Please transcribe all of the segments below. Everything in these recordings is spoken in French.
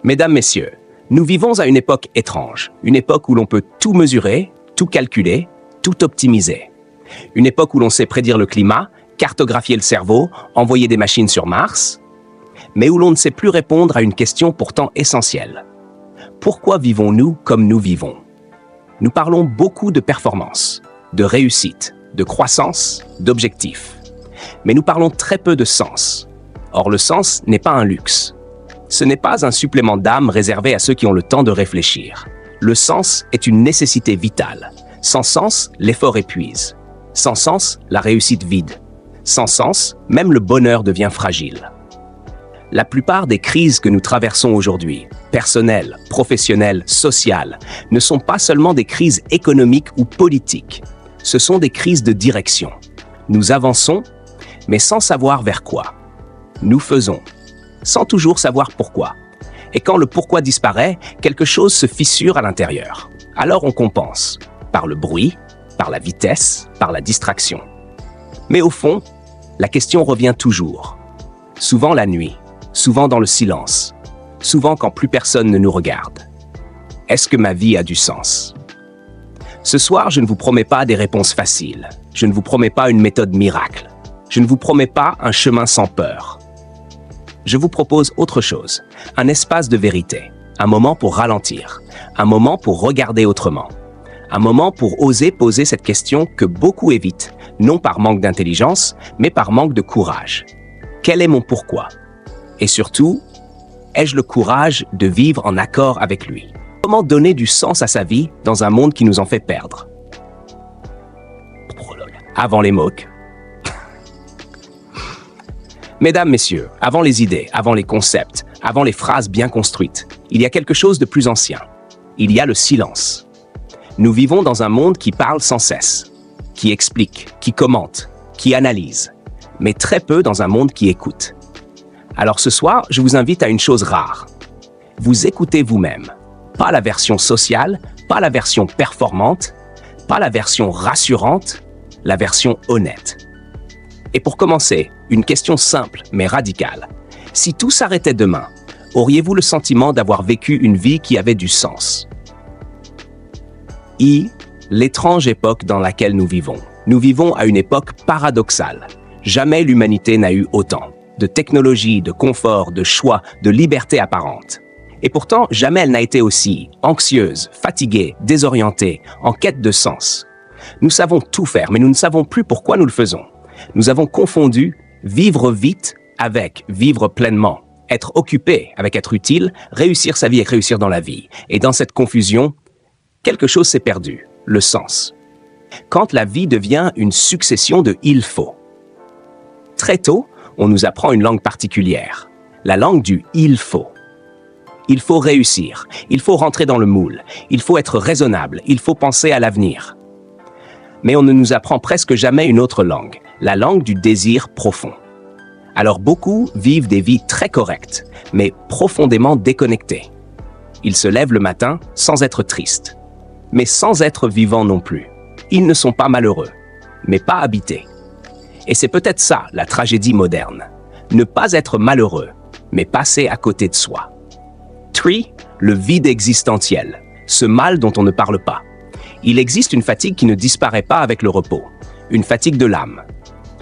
Mesdames, Messieurs, nous vivons à une époque étrange, une époque où l'on peut tout mesurer, tout calculer, tout optimiser. Une époque où l'on sait prédire le climat, cartographier le cerveau, envoyer des machines sur Mars, mais où l'on ne sait plus répondre à une question pourtant essentielle. Pourquoi vivons-nous comme nous vivons? Nous parlons beaucoup de performance, de réussite, de croissance, d'objectifs. Mais nous parlons très peu de sens. Or, le sens n'est pas un luxe. Ce n'est pas un supplément d'âme réservé à ceux qui ont le temps de réfléchir. Le sens est une nécessité vitale. Sans sens, l'effort épuise. Sans sens, la réussite vide. Sans sens, même le bonheur devient fragile. La plupart des crises que nous traversons aujourd'hui, personnelles, professionnelles, sociales, ne sont pas seulement des crises économiques ou politiques. Ce sont des crises de direction. Nous avançons, mais sans savoir vers quoi. Nous faisons, sans toujours savoir pourquoi. Et quand le pourquoi disparaît, quelque chose se fissure à l'intérieur. Alors on compense, par le bruit, par la vitesse, par la distraction. Mais au fond, la question revient toujours. Souvent la nuit, souvent dans le silence, souvent quand plus personne ne nous regarde. Est-ce que ma vie a du sens? Ce soir, je ne vous promets pas des réponses faciles. Je ne vous promets pas une méthode miracle. Je ne vous promets pas un chemin sans peur. Je vous propose autre chose, un espace de vérité, un moment pour ralentir, un moment pour regarder autrement, un moment pour oser poser cette question que beaucoup évitent, non par manque d'intelligence, mais par manque de courage. Quel est mon pourquoi? Et surtout, ai-je le courage de vivre en accord avec lui? Comment donner du sens à sa vie dans un monde qui nous en fait perdre? Avant les mots. Mesdames, Messieurs, avant les idées, avant les concepts, avant les phrases bien construites, il y a quelque chose de plus ancien. Il y a le silence. Nous vivons dans un monde qui parle sans cesse, qui explique, qui commente, qui analyse, mais très peu dans un monde qui écoute. Alors ce soir, je vous invite à une chose rare. Vous écoutez vous-même. Pas la version sociale, pas la version performante, pas la version rassurante, la version honnête. Et pour commencer, une question simple mais radicale. Si tout s'arrêtait demain, auriez-vous le sentiment d'avoir vécu une vie qui avait du sens? L'étrange époque dans laquelle nous vivons. Nous vivons à une époque paradoxale. Jamais l'humanité n'a eu autant de technologie, de confort, de choix, de liberté apparente. Et pourtant, jamais elle n'a été aussi anxieuse, fatiguée, désorientée, en quête de sens. Nous savons tout faire, mais nous ne savons plus pourquoi nous le faisons. Nous avons confondu vivre vite avec vivre pleinement, être occupé avec être utile, réussir sa vie et réussir dans la vie. Et dans cette confusion, quelque chose s'est perdu, le sens. Quand la vie devient une succession de « il faut ». Très tôt, on nous apprend une langue particulière, la langue du « il faut ». Il faut réussir, il faut rentrer dans le moule, il faut être raisonnable, il faut penser à l'avenir. Mais on ne nous apprend presque jamais une autre langue, la langue du désir profond. Alors beaucoup vivent des vies très correctes, mais profondément déconnectées. Ils se lèvent le matin sans être tristes, mais sans être vivants non plus. Ils ne sont pas malheureux, mais pas habités. Et c'est peut-être ça, la tragédie moderne. Ne pas être malheureux, mais passer à côté de soi. Le vide existentiel, ce mal dont on ne parle pas. Il existe une fatigue qui ne disparaît pas avec le repos, une fatigue de l'âme.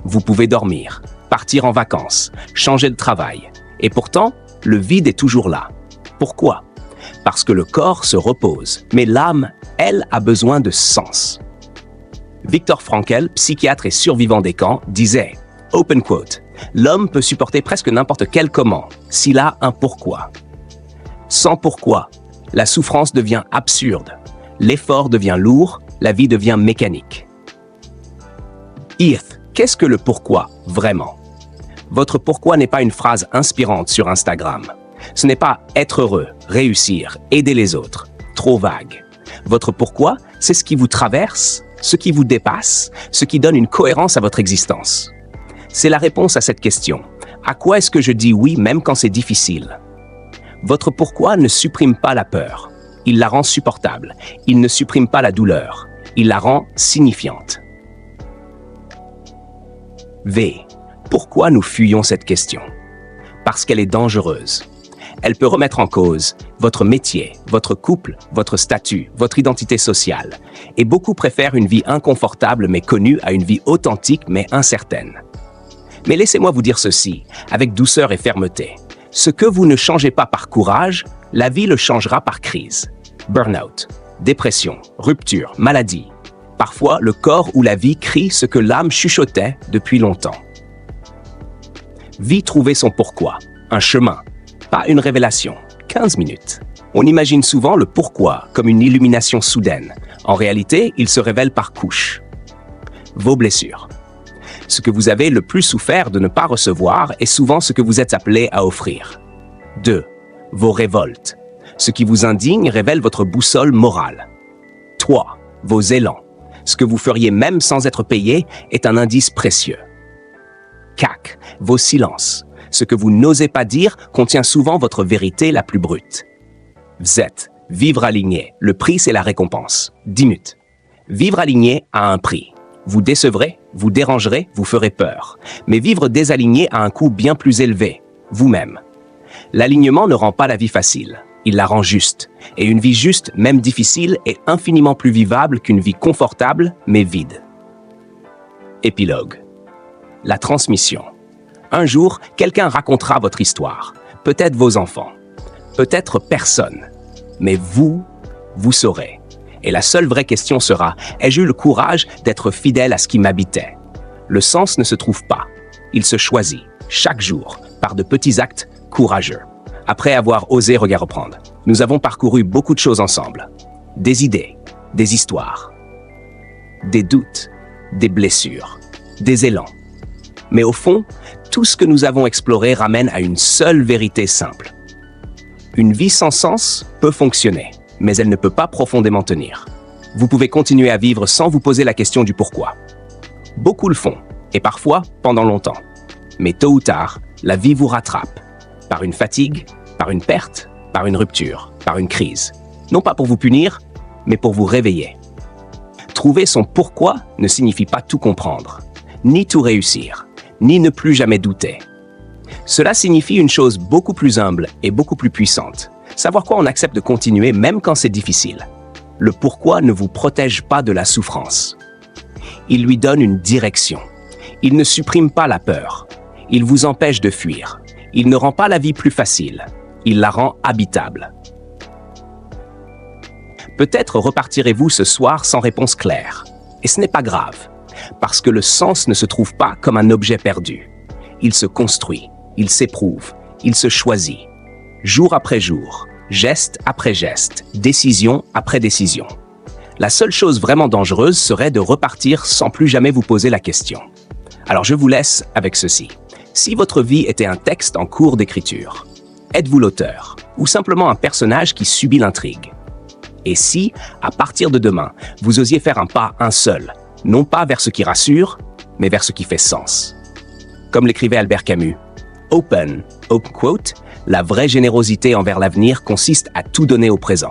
Vous pouvez dormir, partir en vacances, changer de travail. Et pourtant, le vide est toujours là. Pourquoi? Parce que le corps se repose, mais l'âme, elle, a besoin de sens. Viktor Frankl, psychiatre et survivant des camps, disait, open quote, « L'homme peut supporter presque n'importe quel comment, s'il a un pourquoi. Sans pourquoi, la souffrance devient absurde, l'effort devient lourd, la vie devient mécanique. » Qu'est-ce que le pourquoi, vraiment? Votre pourquoi n'est pas une phrase inspirante sur Instagram. Ce n'est pas être heureux, réussir, aider les autres. Trop vague. Votre pourquoi, c'est ce qui vous traverse, ce qui vous dépasse, ce qui donne une cohérence à votre existence. C'est la réponse à cette question. À quoi est-ce que je dis oui même quand c'est difficile? Votre pourquoi ne supprime pas la peur. Il la rend supportable. Il ne supprime pas la douleur. Il la rend signifiante. Pourquoi nous fuyons cette question? Parce qu'elle est dangereuse. Elle peut remettre en cause votre métier, votre couple, votre statut, votre identité sociale. Et beaucoup préfèrent une vie inconfortable mais connue à une vie authentique mais incertaine. Mais laissez-moi vous dire ceci, avec douceur et fermeté. Ce que vous ne changez pas par courage, la vie le changera par crise. Burnout, dépression, rupture, maladie. Parfois, le corps ou la vie crie ce que l'âme chuchotait depuis longtemps. Vie trouver son pourquoi, un chemin, pas une révélation. 15 minutes. On imagine souvent le pourquoi comme une illumination soudaine. En réalité, il se révèle par couches. Vos blessures. Ce que vous avez le plus souffert de ne pas recevoir est souvent ce que vous êtes appelé à offrir. 2. Vos révoltes. Ce qui vous indigne révèle votre boussole morale. 3. Vos élans. Ce que vous feriez même sans être payé est un indice précieux. 4. Vos silences. Ce que vous n'osez pas dire contient souvent votre vérité la plus brute. Z. Vivre aligné. Le prix, c'est la récompense. 10 minutes. Vivre aligné a un prix. Vous décevrez, vous dérangerez, vous ferez peur. Mais vivre désaligné a un coût bien plus élevé, vous-même. L'alignement ne rend pas la vie facile, il la rend juste. Et une vie juste, même difficile, est infiniment plus vivable qu'une vie confortable, mais vide. Épilogue. La transmission. Un jour, quelqu'un racontera votre histoire. Peut-être vos enfants. Peut-être personne. Mais vous saurez. Et la seule vraie question sera, ai-je eu le courage d'être fidèle à ce qui m'habitait? Le sens ne se trouve pas. Il se choisit, chaque jour, par de petits actes courageux. Après avoir osé reprendre, nous avons parcouru beaucoup de choses ensemble. Des idées, des histoires, des doutes, des blessures, des élans. Mais au fond, tout ce que nous avons exploré ramène à une seule vérité simple. Une vie sans sens peut fonctionner, mais elle ne peut pas profondément tenir. Vous pouvez continuer à vivre sans vous poser la question du pourquoi. Beaucoup le font, et parfois pendant longtemps. Mais tôt ou tard, la vie vous rattrape. Par une fatigue, par une perte, par une rupture, par une crise. Non pas pour vous punir, mais pour vous réveiller. Trouver son pourquoi ne signifie pas tout comprendre, ni tout réussir, ni ne plus jamais douter. Cela signifie une chose beaucoup plus humble et beaucoup plus puissante. Savoir quoi on accepte de continuer même quand c'est difficile. Le pourquoi ne vous protège pas de la souffrance. Il lui donne une direction. Il ne supprime pas la peur. Il vous empêche de fuir. Il ne rend pas la vie plus facile. Il la rend habitable. Peut-être repartirez-vous ce soir sans réponse claire. Et ce n'est pas grave, parce que le sens ne se trouve pas comme un objet perdu. Il se construit, il s'éprouve, il se choisit. Jour après jour, geste après geste, décision après décision. La seule chose vraiment dangereuse serait de repartir sans plus jamais vous poser la question. Alors je vous laisse avec ceci. Si votre vie était un texte en cours d'écriture, êtes-vous l'auteur ou simplement un personnage qui subit l'intrigue? Et si, à partir de demain, vous osiez faire un seul, non pas vers ce qui rassure, mais vers ce qui fait sens? Comme l'écrivait Albert Camus, open quote, la vraie générosité envers l'avenir consiste à tout donner au présent.